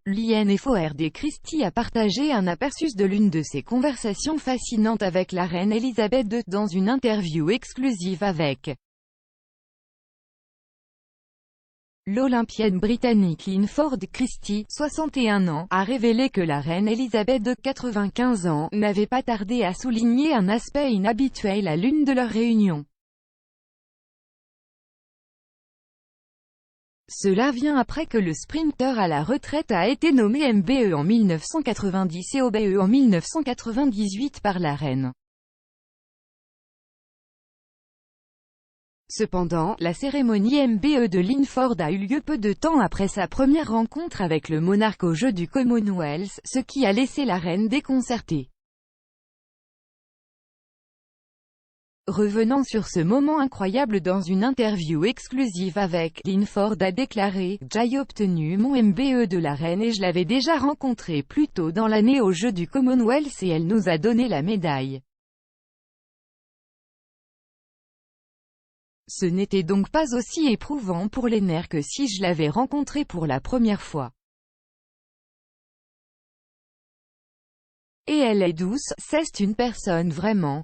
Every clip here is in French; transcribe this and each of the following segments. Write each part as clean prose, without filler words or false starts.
l'INFORD Christie a partagé un aperçu de l'une de ses conversations fascinantes avec la reine Elisabeth II, dans une interview exclusive avec l'Olympienne britannique Linford Christie, 61 ans, a révélé que la reine Elisabeth II, 95 ans, n'avait pas tardé à souligner un aspect inhabituel à l'une de leurs réunions. Cela vient après que le sprinter à la retraite a été nommé MBE en 1990 et OBE en 1998 par la reine. Cependant, la cérémonie MBE de Linford a eu lieu peu de temps après sa première rencontre avec le monarque aux Jeux du Commonwealth, ce qui a laissé la reine déconcertée. Revenant sur ce moment incroyable dans une interview exclusive avec Linford a déclaré « J'ai obtenu mon MBE de la reine et je l'avais déjà rencontrée plus tôt dans l'année aux Jeux du Commonwealth et elle nous a donné la médaille. Ce n'était donc pas aussi éprouvant pour les nerfs que si je l'avais rencontrée pour la première fois. Et elle est douce, c'est une personne vraiment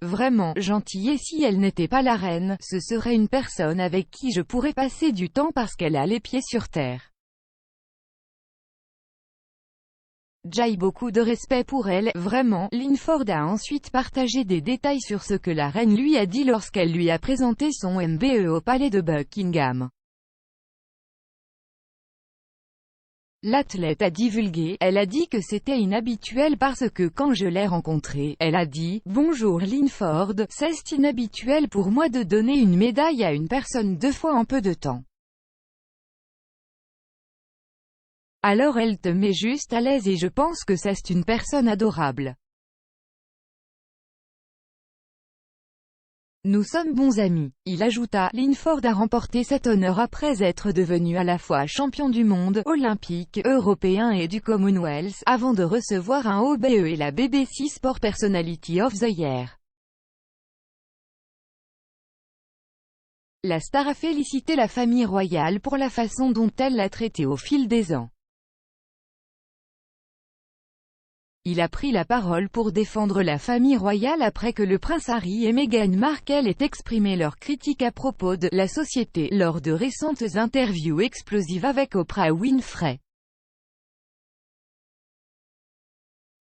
gentille et si elle n'était pas la reine, ce serait une personne avec qui je pourrais passer du temps parce qu'elle a les pieds sur terre. J'ai beaucoup de respect pour elle, vraiment. » Linford a ensuite partagé des détails sur ce que la reine lui a dit lorsqu'elle lui a présenté son MBE au palais de Buckingham. L'athlète a divulgué, elle a dit que c'était inhabituel parce que quand je l'ai rencontrée, elle a dit « Bonjour Linford, c'est inhabituel pour moi de donner une médaille à une personne 2 fois en peu de temps. Alors elle te met juste à l'aise et je pense que c'est une personne adorable. Nous sommes bons amis. » Il ajouta, Linford a remporté cet honneur après être devenu à la fois champion du monde, olympique, européen et du Commonwealth, avant de recevoir un OBE et la BBC Sport Personality of the Year. La star a félicité la famille royale pour la façon dont elle l'a traité au fil des ans. Il a pris la parole pour défendre la famille royale après que le prince Harry et Meghan Markle aient exprimé leurs critiques à propos de la société lors de récentes interviews explosives avec Oprah Winfrey.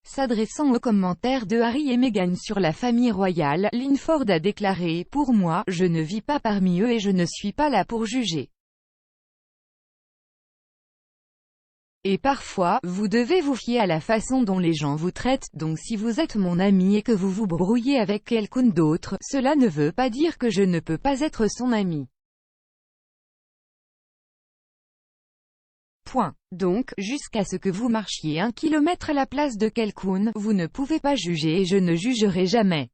S'adressant aux commentaires de Harry et Meghan sur la famille royale, Linford a déclaré « Pour moi, je ne vis pas parmi eux et je ne suis pas là pour juger. Et parfois, vous devez vous fier à la façon dont les gens vous traitent, donc si vous êtes mon ami et que vous vous brouillez avec quelqu'un d'autre, cela ne veut pas dire que je ne peux pas être son ami. Point. Donc, jusqu'à ce que vous marchiez 1 kilomètre à la place de quelqu'un, vous ne pouvez pas juger et je ne jugerai jamais. »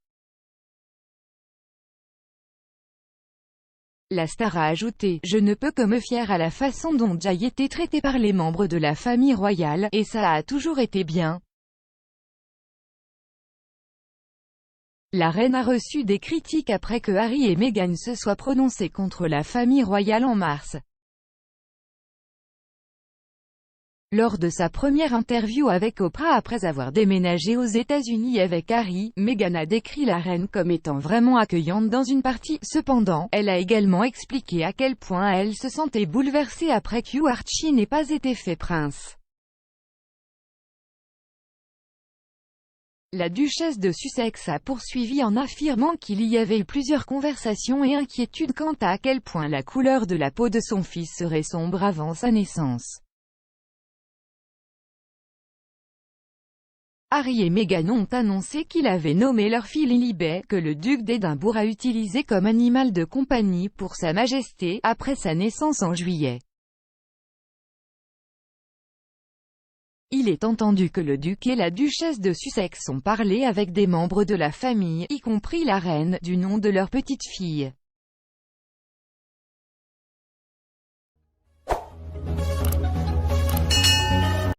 La star a ajouté « Je ne peux que me fier à la façon dont j'ai été traité par les membres de la famille royale, et ça a toujours été bien. » La reine a reçu des critiques après que Harry et Meghan se soient prononcés contre la famille royale en mars. Lors de sa première interview avec Oprah après avoir déménagé aux États-Unis avec Harry, Meghan a décrit la reine comme étant vraiment accueillante dans une partie. Cependant, elle a également expliqué à quel point elle se sentait bouleversée après que Archie n'ait pas été fait prince. La duchesse de Sussex a poursuivi en affirmant qu'il y avait eu plusieurs conversations et inquiétudes quant à quel point la couleur de la peau de son fils serait sombre avant sa naissance. Harry et Meghan ont annoncé qu'ils avaient nommé leur fille Lilibet, que le duc d'Édimbourg a utilisé comme animal de compagnie pour Sa Majesté, après sa naissance en juillet. Il est entendu que le duc et la duchesse de Sussex ont parlé avec des membres de la famille, y compris la reine, du nom de leur petite fille.